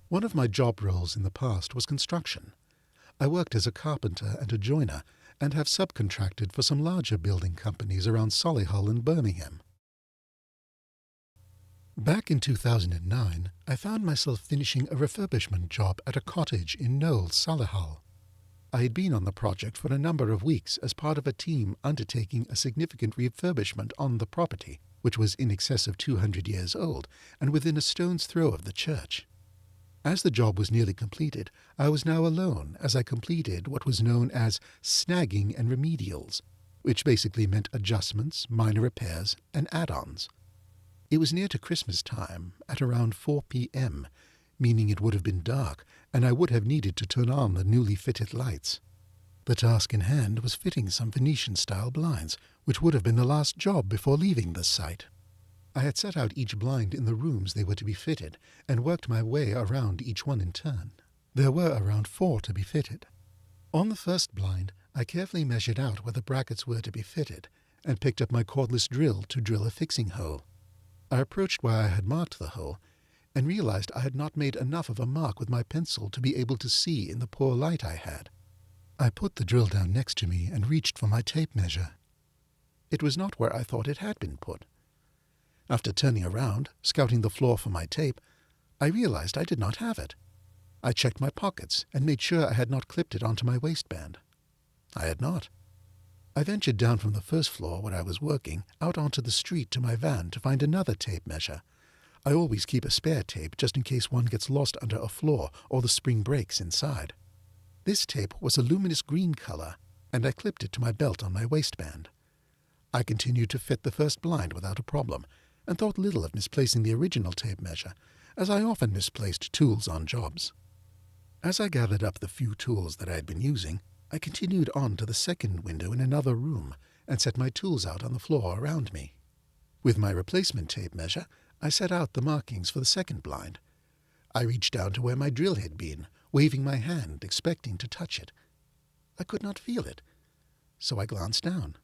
One of my job roles in the past was construction. I worked as a carpenter and a joiner and have subcontracted for some larger building companies around Solihull and Birmingham. Back in 2009, I found myself finishing a refurbishment job at a cottage in Knowles, Solihull. I had been on the project for a number of weeks as part of a team undertaking a significant refurbishment on the property, which was in excess of 200 years old and within a stone's throw of the church. As the job was nearly completed, I was now alone as I completed what was known as snagging and remedials, which basically meant adjustments, minor repairs, and add-ons. It was near to Christmas time, at around 4 p.m., meaning it would have been dark, and I would have needed to turn on the newly fitted lights. The task in hand was fitting some Venetian-style blinds, which would have been the last job before leaving the site. I had set out each blind in the rooms they were to be fitted, and worked my way around each one in turn. There were around 4 to be fitted. On the first blind, I carefully measured out where the brackets were to be fitted, and picked up my cordless drill to drill a fixing hole. I approached where I had marked the hole, and realized I had not made enough of a mark with my pencil to be able to see in the poor light I had. I put the drill down next to me and reached for my tape measure. It was not where I thought it had been put. After turning around, scouting the floor for my tape, I realized I did not have it. I checked my pockets and made sure I had not clipped it onto my waistband. I had not. I ventured down from the first floor where I was working out onto the street to my van to find another tape measure. I always keep a spare tape just in case one gets lost under a floor or the spring breaks inside. This tape was a luminous green color, and I clipped it to my belt on my waistband. I continued to fit the first blind without a problem, and thought little of misplacing the original tape measure, as I often misplaced tools on jobs. As I gathered up the few tools that I had been using, I continued on to the second window in another room and set my tools out on the floor around me. With my replacement tape measure, I set out the markings for the second blind. I reached down to where my drill had been, waving my hand, expecting to touch it. I could not feel it, so I glanced down.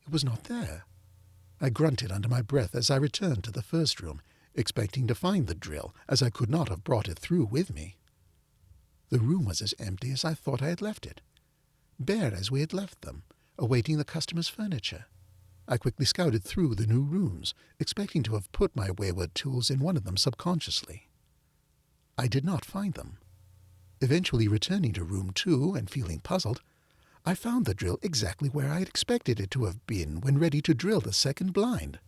It was not there. I grunted under my breath as I returned to the first room, expecting to find the drill, as I could not have brought it through with me. The room was as empty as I thought I had left it, bare as we had left them, awaiting the customer's furniture. I quickly scouted through the new rooms, expecting to have put my wayward tools in one of them subconsciously. I did not find them. Eventually returning to room 2 and feeling puzzled, I found the drill exactly where I had expected it to have been when ready to drill the second blind.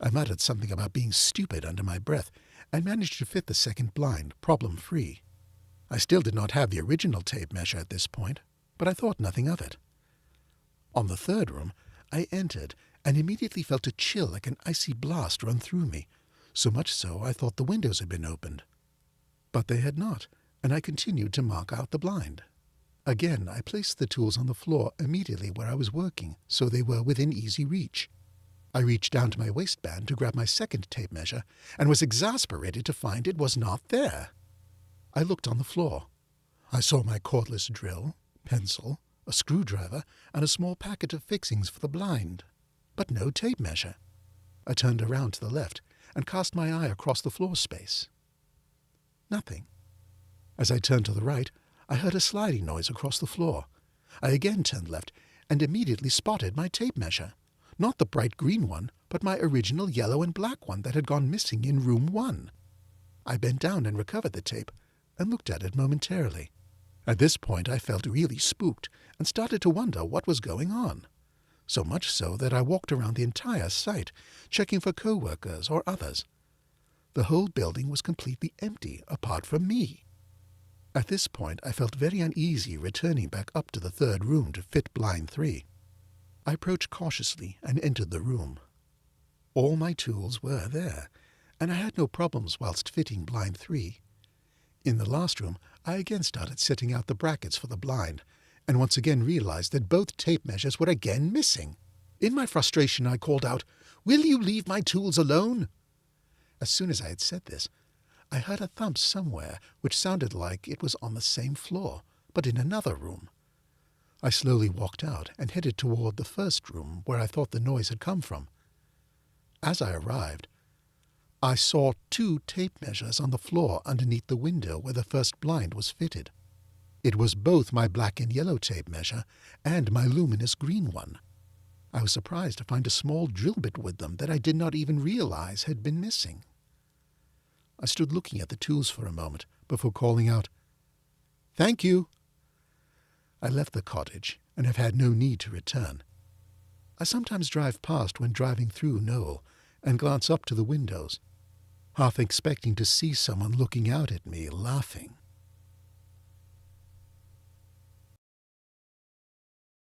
I muttered something about being stupid under my breath and managed to fit the second blind, problem-free. I still did not have the original tape measure at this point, but I thought nothing of it. On the third room, I entered and immediately felt a chill like an icy blast run through me, so much so I thought the windows had been opened. But they had not, and I continued to mark out the blind. Again, I placed the tools on the floor immediately where I was working, so they were within easy reach. I reached down to my waistband to grab my second tape measure, and was exasperated to find it was not there. I looked on the floor. I saw my cordless drill, pencil, a screwdriver, and a small packet of fixings for the blind, but no tape measure. I turned around to the left and cast my eye across the floor space. Nothing. As I turned to the right, I heard a sliding noise across the floor. I again turned left and immediately spotted my tape measure. Not the bright green one, but my original yellow and black one that had gone missing in room 1. I bent down and recovered the tape and looked at it momentarily. At this point I felt really spooked and started to wonder what was going on. So much so that I walked around the entire site, checking for co-workers or others. The whole building was completely empty apart from me. At this point I felt very uneasy returning back up to the third room to fit blind 3. I approached cautiously and entered the room. All my tools were there, and I had no problems whilst fitting blind 3. In the last room, I again started setting out the brackets for the blind, and once again realized that both tape measures were again missing. In my frustration, I called out, "Will you leave my tools alone?" As soon as I had said this, I heard a thump somewhere which sounded like it was on the same floor, but in another room. I slowly walked out and headed toward the first room where I thought the noise had come from. As I arrived, I saw 2 tape measures on the floor underneath the window where the first blind was fitted. It was both my black and yellow tape measure and my luminous green one. I was surprised to find a small drill bit with them that I did not even realize had been missing. I stood looking at the tools for a moment before calling out, "Thank you." I left the cottage and have had no need to return. I sometimes drive past when driving through Knowle and glance up to the windows, half expecting to see someone looking out at me, laughing.